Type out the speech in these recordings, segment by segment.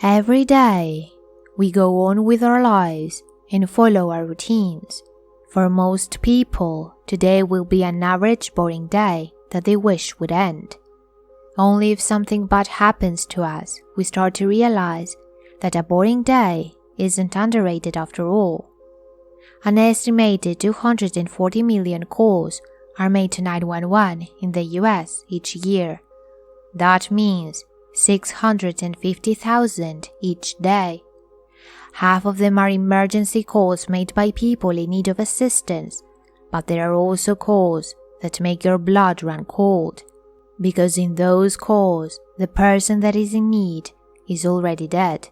Every day, we go on with our lives and follow our routines. For most people, today will be an average boring day that they wish would end. Only if something bad happens to us, we start to realize that a boring day isn't underrated after all. An estimated 240 million calls are made to 911 in the US each year. That means 650,000 each day. Half of them are emergency calls made by people in need of assistance, but there are also calls that make your blood run cold, because in those calls, the person that is in need is already dead,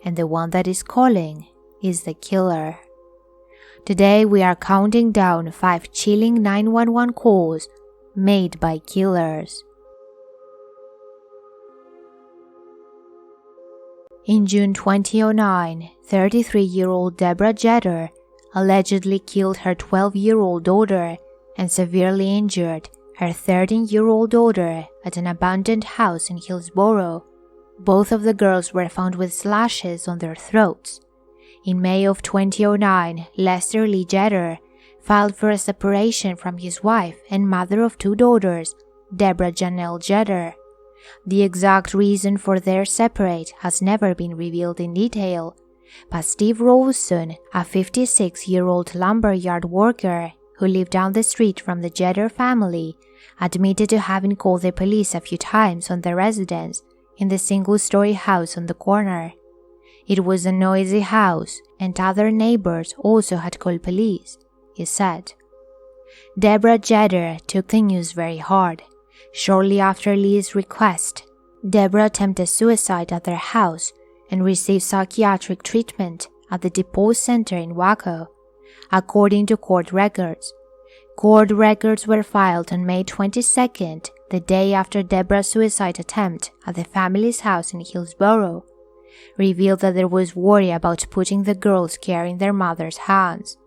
and the one that is calling is the killer. Today we are counting down 5 chilling 911 calls made by killers. In June 2009, 33-year-old Deborah Jetter allegedly killed her 12-year-old daughter and severely injured her 13-year-old daughter at an abandoned house in Hillsborough. Both of the girls were found with slashes on their throats. In May of 2009, Lester Lee Jetter filed for a separation from his wife and mother of 2 daughters, Deborah Janelle Jetter. The exact reason for their separate has never been revealed in detail, but Steve Rawson, a 56-year-old lumberyard worker who lived down the street from the Jetter family, admitted to having called the police a few times on their residence in the single-story house on the corner. It was a noisy house, and other neighbors also had called police, he said. Deborah Jetter took the news very hard. Shortly after Lee's request, Deborah attempted suicide at their house and received psychiatric treatment at the DePaul Center in Waco, according to court records. Court records were filed on May 22nd, the day after Deborah's suicide attempt at the family's house in Hillsborough, revealed that there was worry about putting the girls' care in their mother's hands.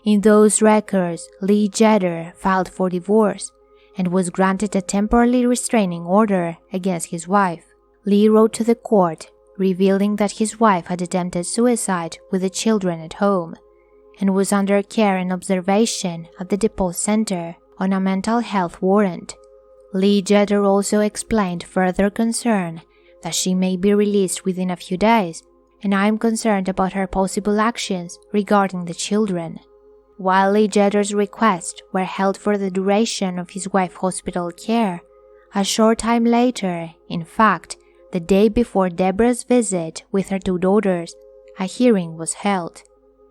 In those records, Lee Jetter filed for divorce and was granted a temporary restraining order against his wife. Lee wrote to the court, revealing that his wife had attempted suicide with the children at home and was under care and observation at the DePaul Center on a mental health warrant. Lee Jetter also explained further concern that she may be released within a few days, and I am concerned about her possible actions regarding the children. While Lee Jetter's requests were held for the duration of his wife's hospital care, a short time later, in fact, the day before Deborah's visit with her 2 daughters, a hearing was held.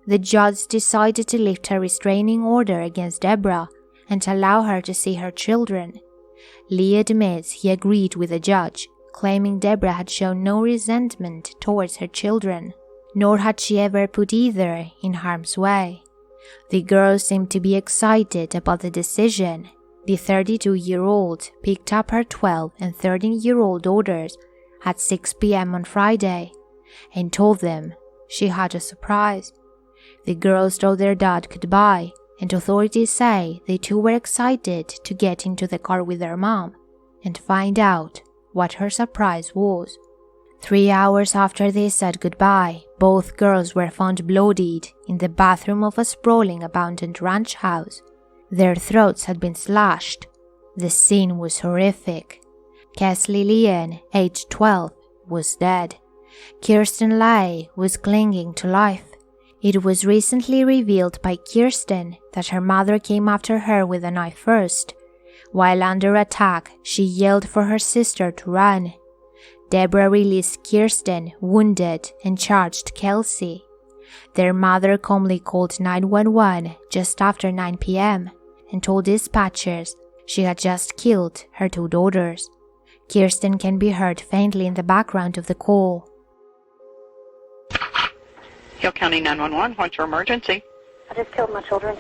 The judge decided to lift a restraining order against Deborah and allow her to see her children. Lee admits he agreed with the judge, claiming Deborah had shown no resentment towards her children, nor had she ever put either in harm's way. The girls seemed to be excited about the decision. The 32-year-old picked up her 12 and 13-year-old daughters at 6 p.m. on Friday and told them she had a surprise. The girls told their dad goodbye, and authorities say they too were excited to get into the car with their mom and find out what her surprise was. 3 hours after they said goodbye, both girls were found bloodied in the bathroom of a sprawling abandoned ranch house. Their throats had been slashed. The scene was horrific. Kesley Leanne, aged 12, was dead. Kirsten Lay was clinging to life. It was recently revealed by Kirsten that her mother came after her with a knife first. While under attack, she yelled for her sister to run. Deborah released Kirsten, wounded, and charged Kelsey. Their mother calmly called 911 just after 9 p.m. and told dispatchers she had just killed her 2 daughters. Kirsten can be heard faintly in the background of the call. Hill County 911, what's your emergency? I just killed my children.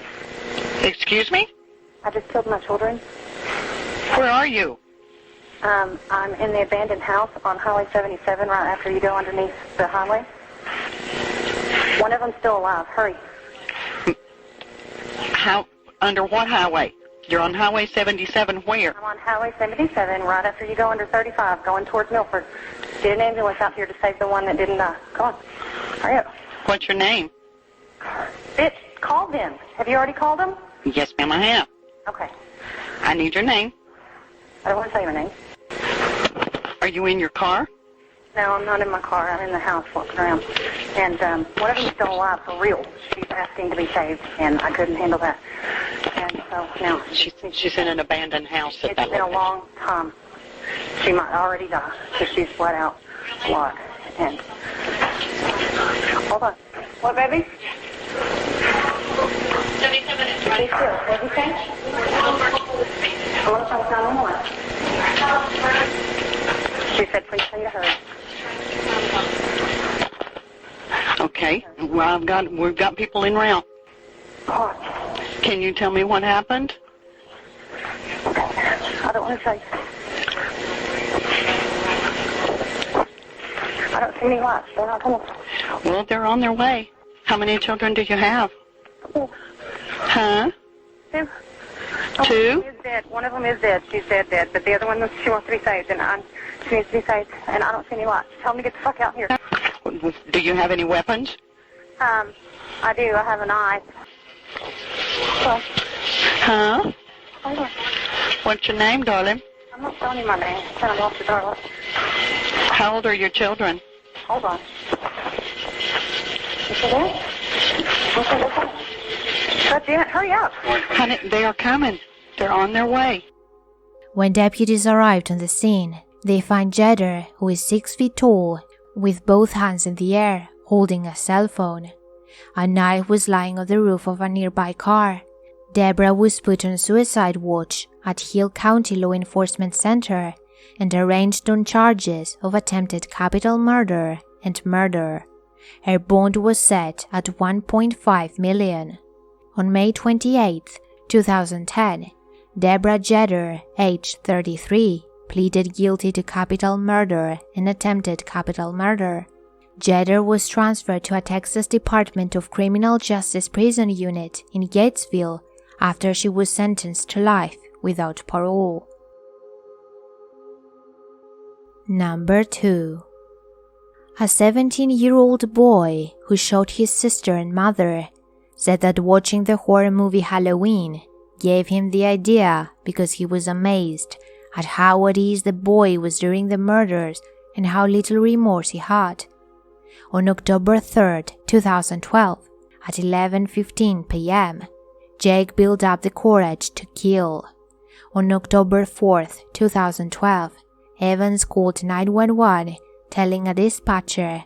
Excuse me? I just killed my children. Where are you? I'm in the abandoned house on Highway 77 right after you go underneath the highway. One of them's still alive. Hurry. How? Under what highway? You're on Highway 77 where? I'm on Highway 77 right after you go under 35 going towards Milford. Get an ambulance out here to save the one that didn't die. Come on. Hurry up. What's your name? Bitch, call them. Have you already called them? Yes, ma'am, I have. Okay. I need your name. I don't want to tell you my name. Are you in your car? No, I'm not in my car. I'm in the house walking around. And one of them is still alive for real. She's asking to be saved, and I couldn't handle that. And so now She's in an abandoned house at it's that been a location. long time. She might already die because she's flat out a lot. And hold on. What, baby? 77 minutes. Be still. What did you say? I want to talk 911. She said, please say to her. Okay. Well, we've got people en route. God. Can you tell me what happened? I don't want to say. I don't see any lights. They're not coming. Well, they're on their way. How many children do you have? Oh, Huh? two. Two? One is dead. One of them is dead. She's dead. But the other one, she wants to be saved, and she needs to be saved, and I don't see any lights. Tell them to get the fuck out here. Do you have any weapons? I do. I have a knife. Well, Huh? hold on. What's your name, darling? I'm not telling you my name. I'm off the door. How old are your children? Hold on. You see that? Okay, they're coming. God damn it, hurry up. Honey, they are coming. They're on their way. When deputies arrived on the scene, they find Jetter, who is 6 feet tall, with both hands in the air, holding a cell phone. A knife was lying on the roof of a nearby car. Deborah was put on suicide watch at Hill County Law Enforcement Center and arraigned on charges of attempted capital murder and murder. Her bond was set at $1.5 million. On May 28, 2010, Deborah Jetter, age 33, pleaded guilty to capital murder and attempted capital murder. Jetter was transferred to a Texas Department of Criminal Justice prison unit in Gatesville after she was sentenced to life without parole. Number 2. A 17-year-old boy who shot his sister and mother said that watching the horror movie Halloween gave him the idea because he was amazed at how at ease the boy was during the murders and how little remorse he had. On October 3, 2012, at 11:15 p.m., Jake built up the courage to kill. On October 4, 2012, Evans called 911 telling a dispatcher,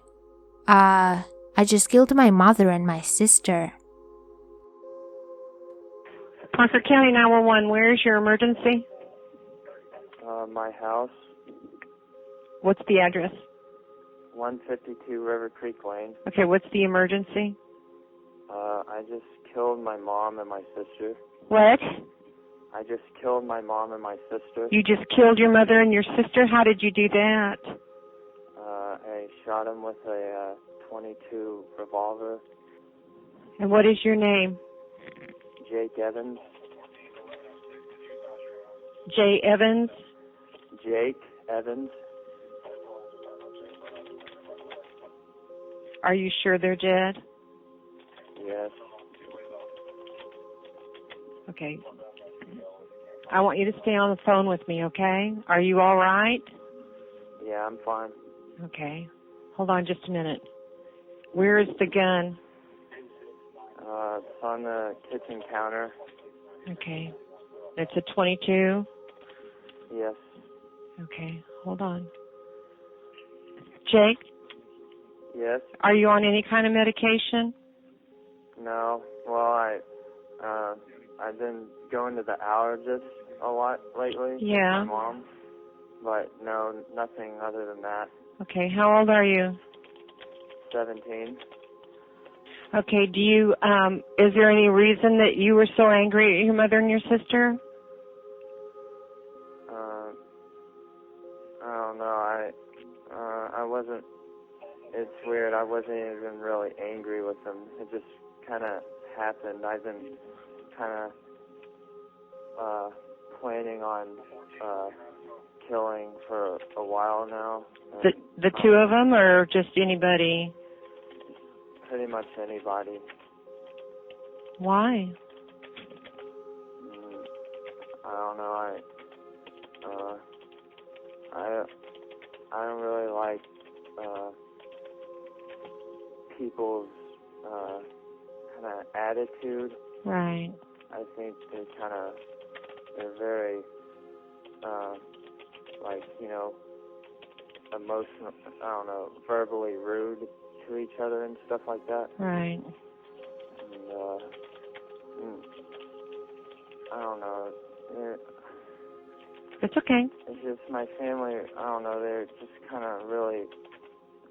I just killed my mother and my sister. Parker County 911, where is your emergency? My house, What's the address? 152 River Creek Lane. Okay, what's the emergency? I just killed my mom and my sister. What? I just killed my mom and my sister. You just killed your mother and your sister? How did you do that? I shot him with a .22 revolver. And what is your name? Jake Evans. Jay Evans? Jake Evans. Are you sure they're dead? Yes. Okay. I want you to stay on the phone with me, okay? Are you all right? Yeah, I'm fine. Okay. Hold on just a minute. Where is the gun? It's on the kitchen counter. Okay. It's a .22? Yes. Okay. Hold on. Jake, Yes. are you on any kind of medication? No. Well, I've been going to the allergist a lot lately. Yeah. With my mom. But no, nothing other than that. Okay. How old are you? 17. Okay. Do you, is there any reason that you were so angry at your mother and your sister? I don't know. I wasn't. It's weird. I wasn't even really angry with them. It just kind of happened. I've been kind of planning on killing for a while now. The two of them, or just anybody? Pretty much anybody. Why? I don't know. I don't really like people's kind of attitude. Right. I think they're very like, emotional. I don't know, verbally rude to each other and stuff like that. Right. And I don't know. It's okay. It's just my family. I don't know. They're just kind of really.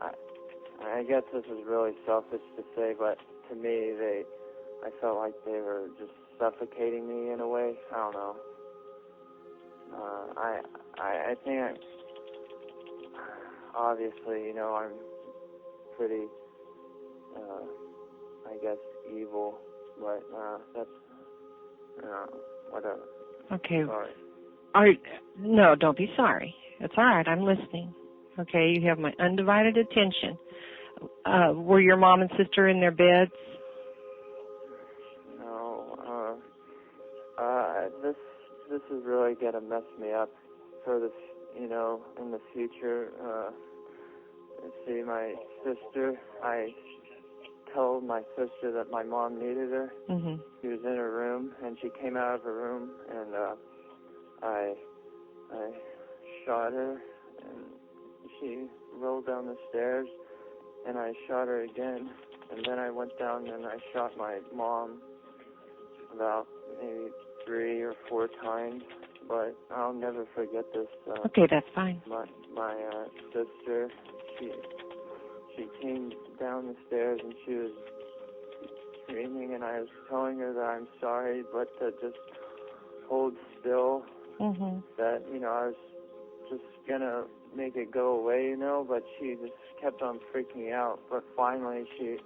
I guess this is really selfish to say, but to me, I felt like they were just suffocating me in a way. I don't know. I think obviously, I'm pretty, I guess, evil, but that's, whatever. Okay. Sorry. No, don't be sorry. It's all right. I'm listening. Okay, you have my undivided attention. Were your mom and sister in their beds? No. This is really gonna mess me up for this, in the future. See, my sister, I told my sister that my mom needed her. Mm-hmm. She was in her room, and she came out of her room, and I shot her, and she rolled down the stairs, and I shot her again, and then I went down and I shot my mom about maybe 3 or 4 times, but I'll never forget this. Okay, that's fine. My sister, she came down the stairs and she was screaming, and I was telling her that I'm sorry, but to just hold still. Mm-hmm. That, I was just gonna make it go away, but she just kept on freaking out. But finally she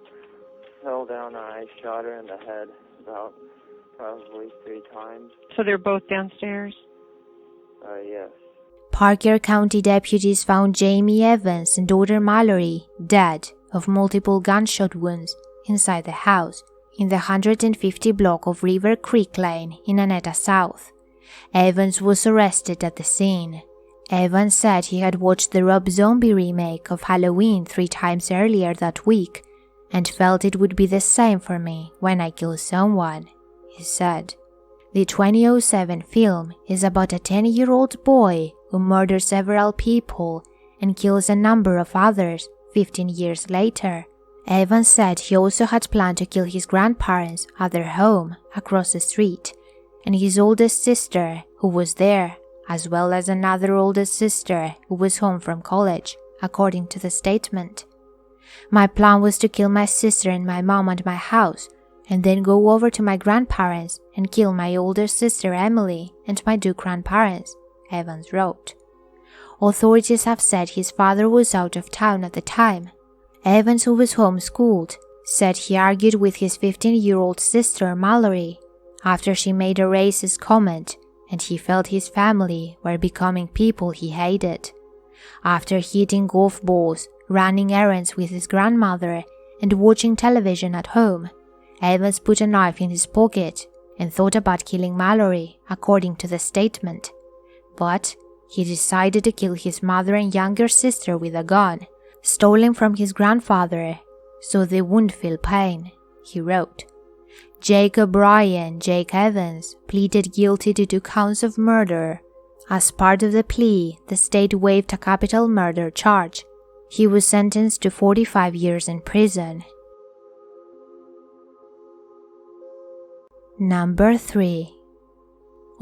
fell down and I shot her in the head about probably 3 times. So they're both downstairs? Yes. Parker County deputies found Jamie Evans and daughter Mallory dead of multiple gunshot wounds inside the house in the 150 block of River Creek Lane in Annetta South. Evans was arrested at the scene. Evans said he had watched the Rob Zombie remake of Halloween 3 times earlier that week and felt it would be the same for me when I kill someone, he said. The 2007 film is about a 10-year-old boy who murders several people and kills a number of others 15 years later. Evans said he also had planned to kill his grandparents at their home across the street and his oldest sister who was there, as well as another oldest sister who was home from college, according to the statement. My plan was to kill my sister and my mom at my house and then go over to my grandparents and kill my older sister Emily and my 2 grandparents, Evans wrote. Authorities have said his father was out of town at the time. Evans, who was homeschooled, said he argued with his 15-year-old sister Mallory after she made a racist comment, and he felt his family were becoming people he hated. After hitting golf balls, running errands with his grandmother, and watching television at home, Evans put a knife in his pocket and thought about killing Mallory, according to the statement. But he decided to kill his mother and younger sister with a gun, stolen from his grandfather, so they wouldn't feel pain, he wrote. Jacob Bryan Jake Evans pleaded guilty to 2 counts of murder. As part of the plea, the state waived a capital murder charge. He was sentenced to 45 years in prison. Number 3.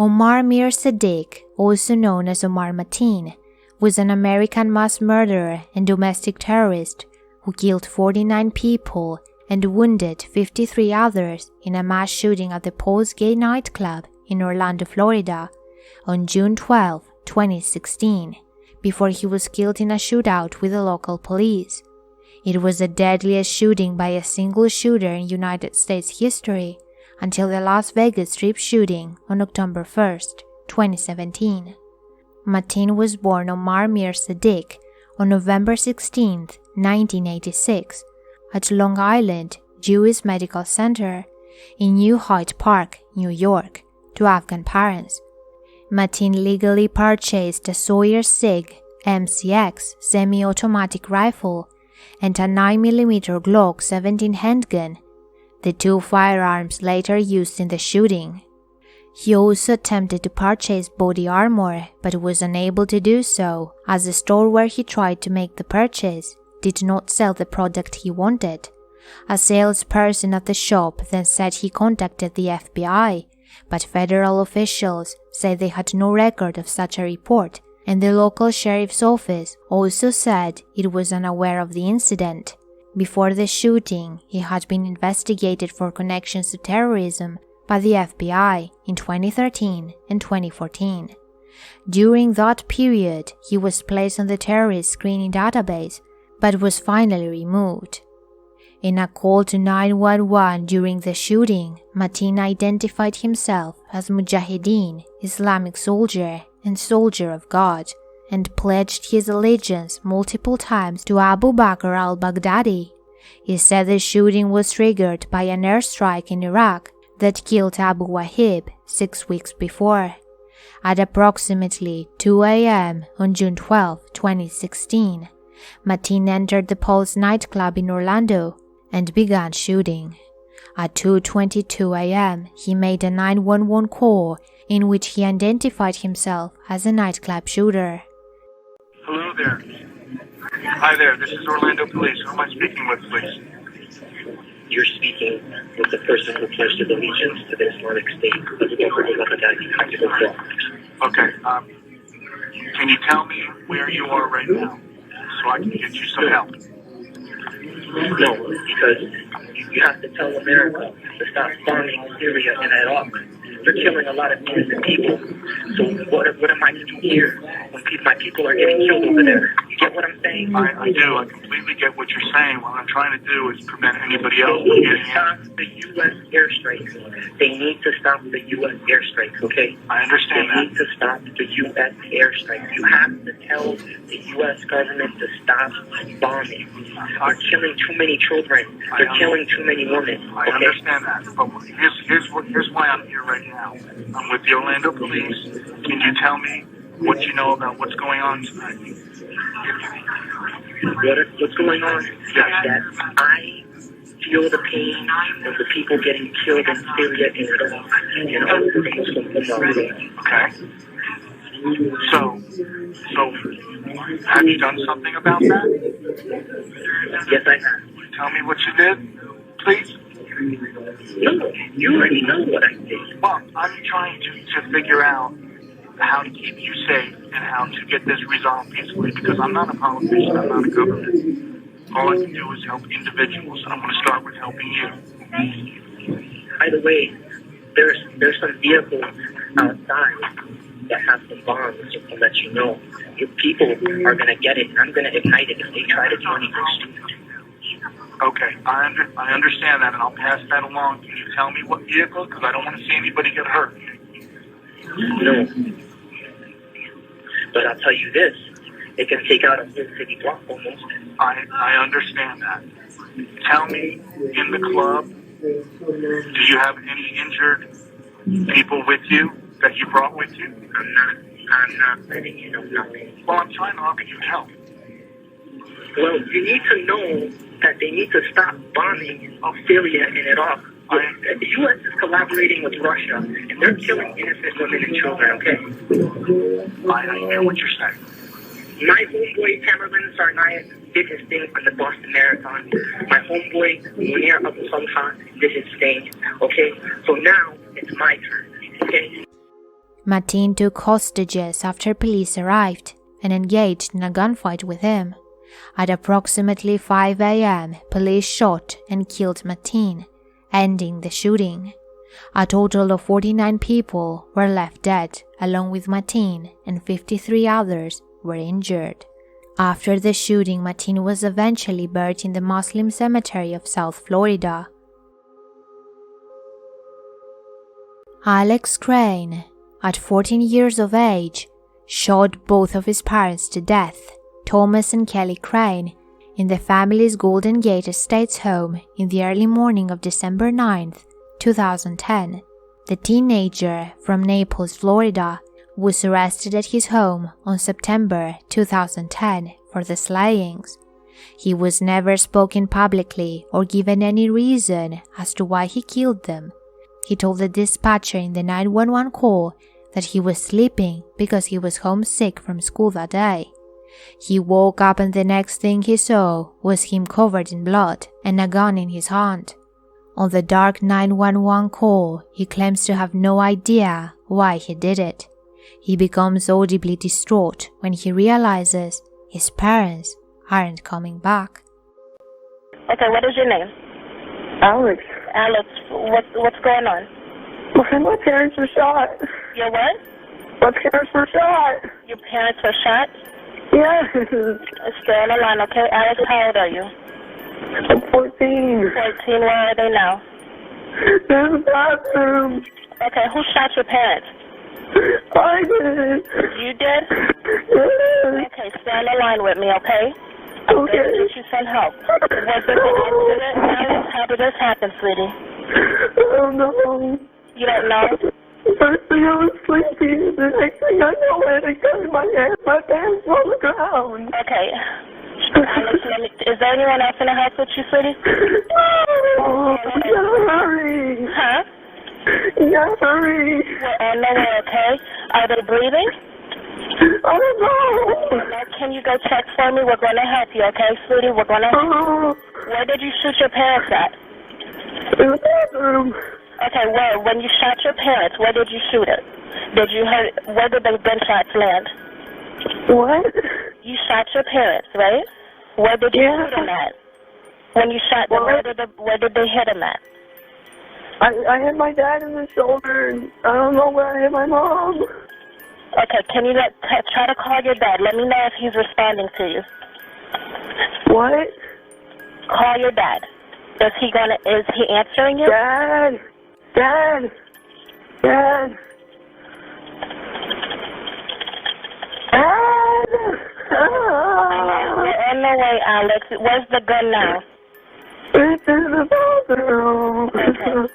Omar Mir Sadiq, also known as Omar Mateen, was an American mass murderer and domestic terrorist who killed 49 people and wounded 53 others in a mass shooting at the Pulse Gay nightclub in Orlando, Florida, on June 12, 2016, before he was killed in a shootout with the local police. It was the deadliest shooting by a single shooter in United States history until the Las Vegas Strip shooting on October 1, 2017. Mateen was born Omar Mir Sadiq on November 16, 1986, at Long Island Jewish Medical Center in New Hyde Park, New York, to Afghan parents. Mateen legally purchased a Sawyer Sig MCX semi-automatic rifle and a 9mm Glock 17 handgun, the two firearms later used in the shooting. He also attempted to purchase body armor but was unable to do so as the store where he tried to make the purchase did not sell the product he wanted. A salesperson at the shop then said he contacted the FBI, but federal officials said they had no record of such a report, and the local sheriff's office also said it was unaware of the incident. Before the shooting, he had been investigated for connections to terrorism by the FBI in 2013 and 2014. During that period, he was placed on the terrorist screening database, but was finally removed. In a call to 911 during the shooting, Mateen identified himself as Mujahideen, Islamic soldier and soldier of God, and pledged his allegiance multiple times to Abu Bakr al-Baghdadi. He said the shooting was triggered by an airstrike in Iraq that killed Abu Wahib 6 weeks before. At approximately 2 a.m. on June 12, 2016, Mateen entered the Pulse nightclub in Orlando and began shooting. At 2:22 a.m., he made a 911 call in which he identified himself as a nightclub shooter. Hello there. Hi there, this is Orlando Police. Who am I speaking with, please? You're speaking with the person who pledged his allegiance to the Islamic State of Abu Bakr al-Baghdadi. Okay, can you tell me where you are right now so I can get you some help? No, because you have to tell America to stop bombing Syria and Iraq. They're killing a lot of innocent people. So what am I to do here when my people are getting killed over there? You get what I'm saying? I do. I completely get what you're saying. What I'm trying to do is prevent anybody else from getting in. Stop the U.S. airstrikes. They need to stop the U.S. airstrikes, okay? I understand that. They need to stop the U.S. airstrikes. You have to tell the U.S. government to stop bombing. They're killing too many children. They're killing too many women. Okay? I understand that. But here's why I'm here right now. I'm with the Orlando Police. Can you tell me what you know about what's going on tonight? What's going on? Yes. That I feel the pain of the people getting killed in Syria and Iraq and all the things from Okay. So, have you done something about that? Yes, I have. Tell me what you did, please. No, you already know what I did. Well, I'm trying to figure out how to keep you safe and how to get this resolved peacefully, because I'm not a politician, I'm not a government. All I can do is help individuals, and I'm going to start with helping you. By the way, there's some vehicles outside that have some bombs, just to let you know. Your people are going to get it, and I'm going to ignite it if they try to do anything stupid. Okay, I understand that, and I'll pass that along. Can you tell me what vehicle? Because I don't want to see anybody get hurt. No. But I'll tell you this. It can take out a whole city block almost. I understand that. Tell me, in the club, do you have any injured people with you that you brought with you? I'm not letting you know nothing. Well, I'm trying to offer you help. Well, you need to know that they need to stop bombing Syria and Iraq. The U.S. is collaborating with Russia, and they're killing innocent women and children, okay? I hear what you're saying. My homeboy, Tamerlan Sarnaik, did his thing on the Boston Marathon. My homeboy, Munir Abu Salha, did his thing, okay? So now, it's my turn, okay? Mateen took hostages after police arrived and engaged in a gunfight with him. At approximately 5 a.m., police shot and killed Mateen, ending the shooting. A total of 49 people were left dead, along with Mateen, and 53 others were injured. After the shooting, Mateen was eventually buried in the Muslim cemetery of South Florida. Alex Crane, at 14 years of age, shot both of his parents to death, Thomas and Kelly Crane, in the family's Golden Gate Estates home in the early morning of December 9, 2010. The teenager from Naples, Florida, was arrested at his home on September 2010 for the slayings. He was never spoken publicly or given any reason as to why he killed them. He told the dispatcher in the 911 call that he was sleeping because he was homesick from school that day. He woke up and the next thing he saw was him covered in blood and a gun in his hand. On the dark 911 call, he claims to have no idea why he did it. He becomes audibly distraught when he realizes his parents aren't coming back. Okay, what is your name? Alex. Alex, what's going on? My parents were shot. Your what? My parents were shot. Your parents were shot? Yeah. Stay on the line, okay? Alex, how old are you? I'm 14. 14, where are they now? In the bathroom. Okay, who shot your parents? I did. You did? Yeah. Okay, stay on the line with me, okay? Okay. Get you some help. Was it an incident, Alex? How did this happen, sweetie? I don't know. You don't know? First thing I was sleeping, the next thing I know, I had a gun in my hand. My pants on the ground. Okay. Alex, is there anyone else in the house with you, sweetie? Oh, you gotta hurry. Huh? You gotta hurry. We're on the way, okay? Are they breathing? I don't know. Can you go check for me? We're going to help you, okay, sweetie? We're going to help you. Where did you shoot your parents at? In the bathroom. Okay, where? When you shot your parents, where did you shoot it? Where did the gunshots land? What? You shot your parents, right? Where did you shoot them at? When you shot them, where did they hit them at? I hit my dad in the shoulder, and I don't know where I hit my mom. Okay, can you try to call your dad? Let me know if he's responding to you. What? Call your dad. Is he answering you? Dad! Dad! Dad! Dad! We're on the way, Alex. Where's the gun now? It's in the bathroom. Okay.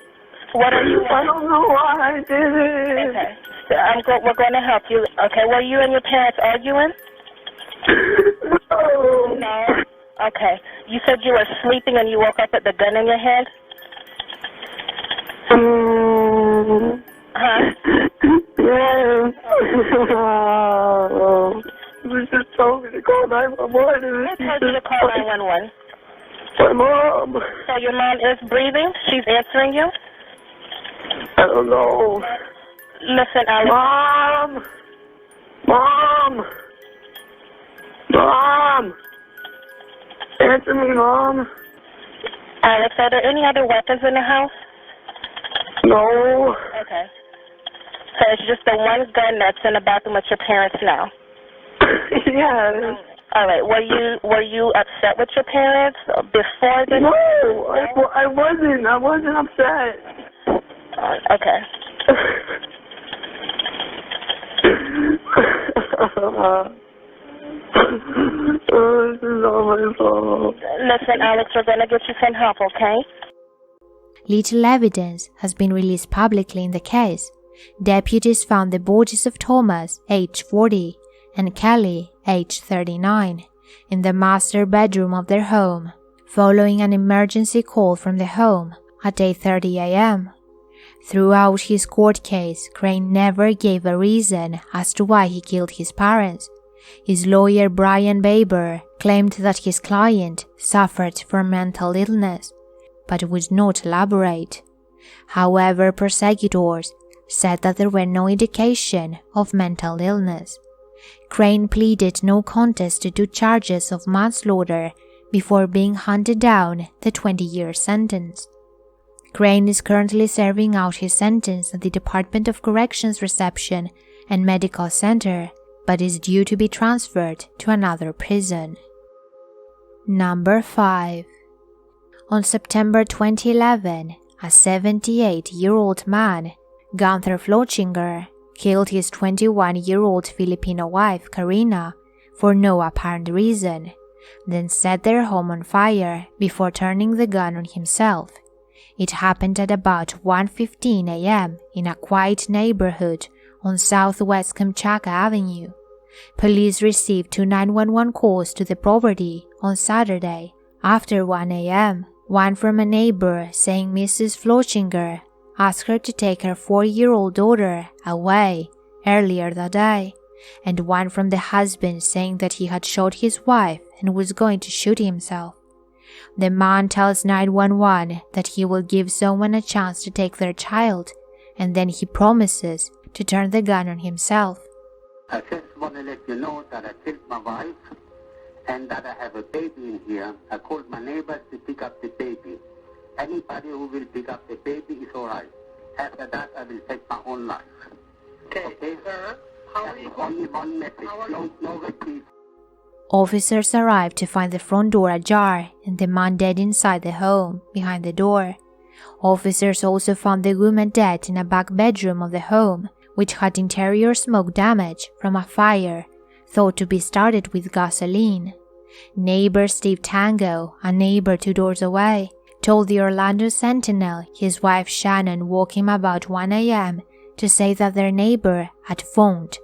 What are you? I don't know why I did it. Okay. We're going to help you. Okay, were you and your parents arguing? No. No? Okay. You said you were sleeping and you woke up with the gun in your hand? Huh? Yes. You just told me to call 911. Who told you to call 911? My mom. So your mom is breathing? She's answering you? I don't know. Listen, Alex. Mom! Mom! Mom! Answer me, Mom. Alex, are there any other weapons in the house? No. Okay. So it's just the one gun that's in the bathroom with your parents now? Yeah. All right. Were you upset with your parents before this? No, I wasn't. I wasn't upset. Okay. This is all my fault. Listen, Alex, we're going to get you some help, okay? Little evidence has been released publicly in the case. Deputies found the bodies of Thomas, age 40, and Kelly, age 39, in the master bedroom of their home, following an emergency call from the home at 8:30 a.m. Throughout his court case, Crane never gave a reason as to why he killed his parents. His lawyer Brian Baber claimed that his client suffered from mental illness, but would not elaborate. However, prosecutors said that there were no indication of mental illness. Crane pleaded no contest to 2 charges of manslaughter before being handed down the 20-year sentence. Crane is currently serving out his sentence at the Department of Corrections Reception and Medical Center, but is due to be transferred to another prison. Number 5. On September 2011, a 78-year-old man, Gunther Flochinger, killed his 21-year-old Filipino wife, Karina, for no apparent reason, then set their home on fire before turning the gun on himself. It happened at about 1:15 a.m. in a quiet neighborhood on Southwest Kamchatka Avenue. Police received 2 911 calls to the property on Saturday after 1 a.m., one from a neighbor saying Mrs. Flochinger asked her to take her 4-year-old daughter away earlier that day, and one from the husband saying that he had shot his wife and was going to shoot himself. The man tells 911 that he will give someone a chance to take their child, and then he promises to turn the gun on himself. I just want to let you know that I killed my wife and that I have a baby in here. I called my neighbors to pick up the baby. Anybody who will pick up the baby is all right. After that, I will take my own life. Okay? How are you? Only one message. No repeat. Officers arrived to find the front door ajar and the man dead inside the home, behind the door. Officers also found the woman dead in a back bedroom of the home, which had interior smoke damage from a fire thought to be started with gasoline. Neighbor Steve Tango, a neighbor 2 doors away, told the Orlando Sentinel his wife Shannon woke him about 1 a.m. to say that their neighbor had phoned.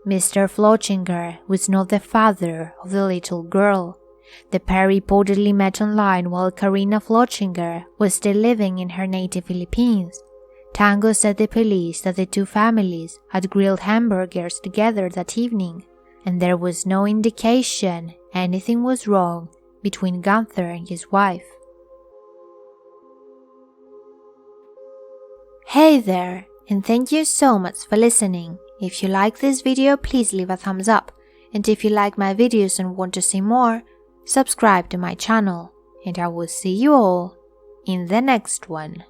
Mr. Flochinger was not the father of the little girl. The pair reportedly met online while Karina Flochinger was still living in her native Philippines. Tango said to the police that the 2 families had grilled hamburgers together that evening, and there was no indication anything was wrong between Gunther and his wife. Hey there, and thank you so much for listening. If you like this video, please leave a thumbs up, and if you like my videos and want to see more, subscribe to my channel, and I will see you all in the next one.